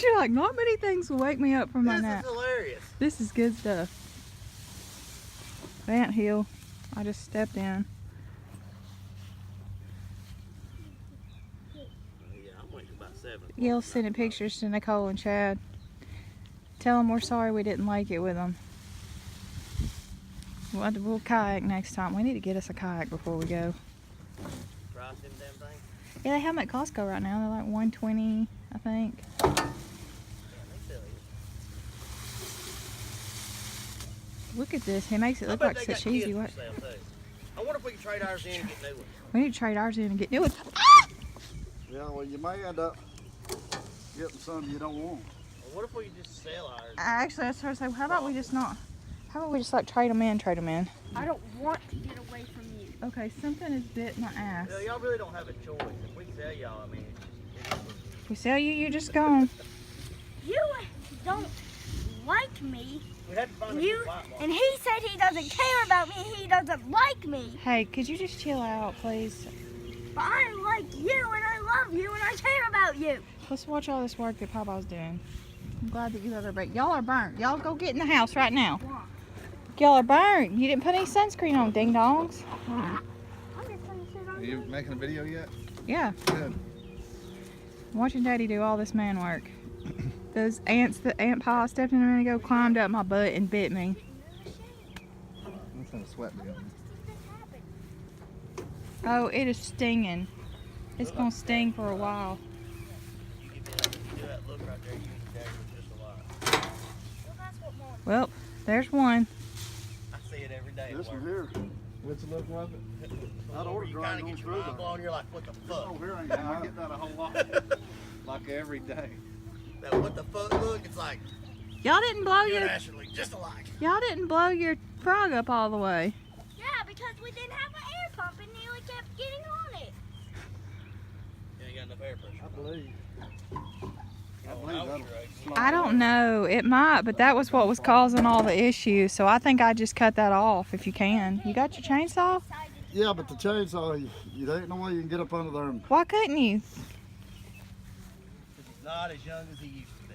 You're like, not many things will wake me up from my nap. This is hilarious. This is good stuff. Ant hill. I just stepped in. Yeah, I'm waiting about 7. Yale's sending pictures to Nicole and Chad. Tell them we're sorry we didn't like it with them. We'll kayak next time. We need to get us a kayak before we go. Price them damn things? Yeah, they have them at Costco right now. They're like $120, I think. Yeah, they sell you. Look at this. He makes it look like such easy work. I wonder if we can trade ours in and get new ones. We need to trade ours in and get new ones. Yeah, well, you may end up getting some you don't want. Well, what if we just sell ours? Actually, I started saying, how about we just like trade them in? I don't want to get away from you. Okay, something has bit my ass. Yeah, y'all really don't have a choice. If we sell y'all, I mean, If we sell you, you're just gone. You don't like me. we had to find a You good white one. and he said he doesn't care about me. He doesn't like me. Hey, could you just chill out, please? But I like you and I love you and I care about you. Let's watch all this work that Papa's doing. I'm glad that you have a break. Y'all are burnt. Y'all go get in the house right now. Why? Y'all are burnt. You didn't put any sunscreen on, ding dongs. I'm just gonna sit on Are you making a video yet? Yeah. Good. I'm watching Daddy do all this man work. Those ants that Aunt Pa stepped in a minute ago climbed up my butt and bit me. That's gonna sweat me on. Oh, it is stinging. It's gonna sting for a while. You give me that, do that look right there, you can dagger just a lot. Well, that's what more. Well, there's one. I see it every day. This at one work. here. What's the look like it? I'd order You dry kind of going get your through mind that. blown, you're like, what the fuck? Oh, here ain't I get that a whole lot. Like every day. That what the fuck look, it's like, Y'all didn't blow you and your Ashley look just alike. y'all didn't blow your frog up all the way. Yeah, because we didn't have an air pump and Neely kept getting on it. You ain't got enough air pressure. I believe. I Oh, believe that was that'll great. slide I don't away. know. It might, but that was what was causing all the issues. So I think I just cut that off if you can. You got your chainsaw? Yeah, but the chainsaw, there ain't no way you can get up under there and Why couldn't you? Because he's not as young as he used to be.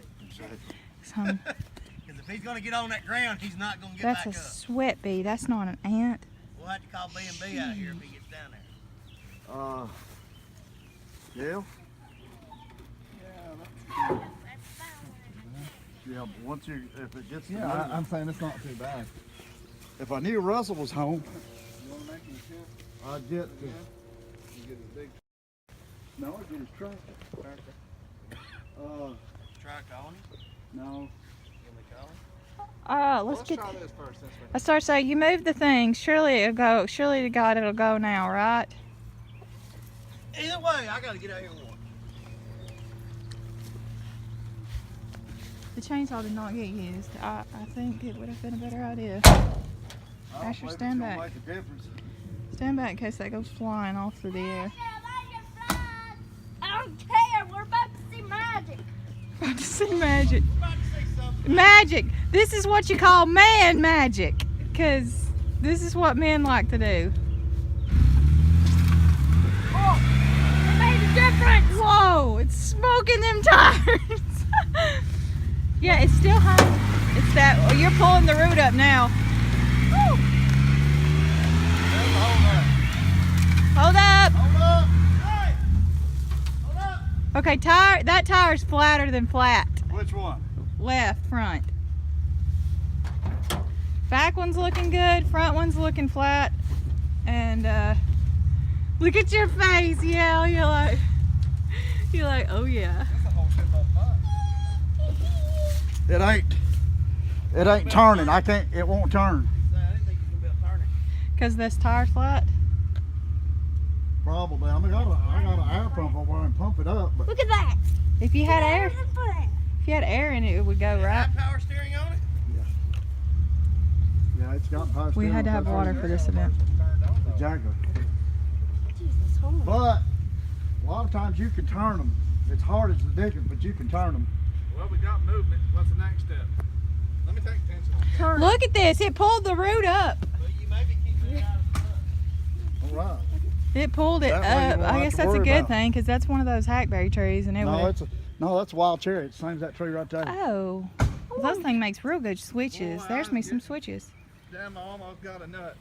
Son, Because if he's going to get on that ground, he's not going to get that's back a up. sweat bee. That's not an ant. We'll have to call B&B out here if he gets down there. yeah. Yeah, but once you, if it gets to Yeah, moving- I'm saying it's not too bad. if I knew Russell was home, You want to make an attempt? I'd get the, You get a big no, I'd get his tractor. tractor. Try calling him. No, Can we call him? Let's get. try this first. This way. I start saying, you move the thing. Surely it'll go. Surely to God it'll go now, right? Either way, I got to get out here and walk. The chainsaw did not get used. I think it would have been a better idea. I don't Asher, believe stand it's gonna back. make a difference. Stand back in case that goes flying off through the air. I don't care. We're about to see magic. About to see magic. I'm about to say something. Magic. This is what you call man magic. Because this is what men like to do. Oh, it made a difference. Whoa, it's smoking them tires. Yeah, it's still high. It's that, oh, you're pulling the root up now. Woo. Hold up. Hold up. Hey! Hold up. Okay, that tire's flatter than flat. Which one? Left, front. Back one's looking good, front one's looking flat. And look at your face, yeah, you're like, oh yeah. That's a whole shit about fun. It ain't turning. I can't, it won't turn. I didn't think you were going to be able to turn it. Because this tire's flat. Probably. I got an air pump over there and pump it up, but Look at that. If you had air, Look at that. if you had air in it, it would go right. Have power steering on it? yeah, it's got power We steering, had to have that's water what for this event. Exactly. Jesus, hold on. But a lot of times you can turn them. It's hard as the dickens, but you can turn them. Well, we got movement. What's the next step? Let me take attention on it. Turn. Look at this, it pulled the root up. Well, you may be keeping it out of the sun. All right. It pulled it That way you up. won't I have guess to that's a worry good about- thing because that's one of those hackberry trees and it No, would. No, that's wild cherry. It's the same as that tree right there. Oh. Well, those thing makes real good switches. Boy, There's me some switches. Damn, I almost got a nut.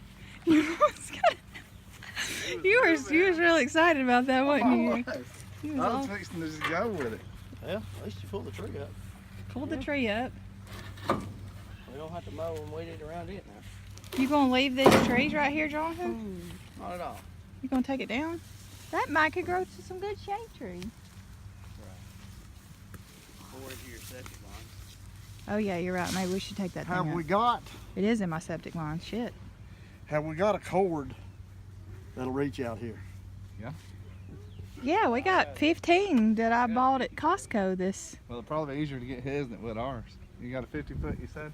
You was really excited about that, wasn't you? You was I was all fixing to just go with it. Well, at least you pulled the tree up. pulled the tree up. We don't have to mow and weed it around it now. You gonna leave these trees right here, Jonathan? Not at all. You gonna take it down? That might could grow to some good shade tree. Forward to your septic line. Oh yeah, you're right. Maybe we should take that Have thing we out. got? It is in my septic line. Shit. Have we got a cord that'll reach out here? Yeah, we got 15 that I bought at Costco this. Well, it'd probably be easier to get his than it would ours. You got a 50-foot, you said?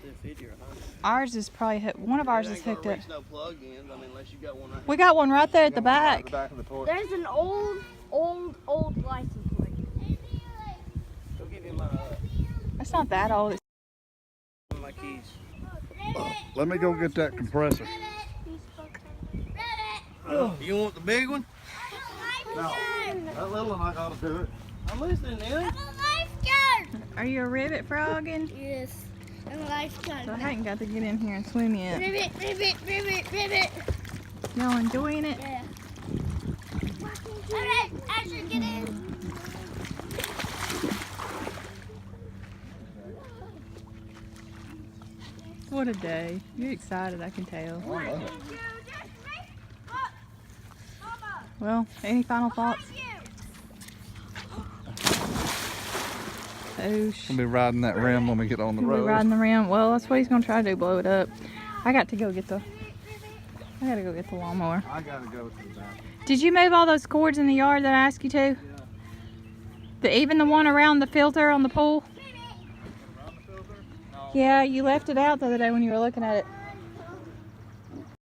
Is it 50 or 100? Ours is probably one of ours is hooked up. Reach no plug-ins. I mean, unless you got one right We got one right there at the back. The back of the porch. There's an old license plate. here. Go get me It's not that old. my keys. Let me go get that compressor. You want the big one? No, that little one I gotta do it. I'm listening, Nelly. I'm a lifeguard. Are you a ribbit frogging? Yes, I'm a lifeguard. So I hadn't got to get in here and swim yet. Ribbit, ribbit, ribbit, ribbit. Y'all enjoying it? Yeah. Alright, Asher, get in. What a day. You're excited, I can tell. Well, any final thoughts? Oh, We'll be riding that rim when we get on the We'll be road. riding the rim. Well, that's what he's gonna try to do, blow it up. I gotta go get the lawnmower. I gotta go to the back. Did you move all those cords in the yard that I asked you to? Even the one around the filter on the pool? Around the filter? No. Yeah, you left it out the other day when you were looking at it.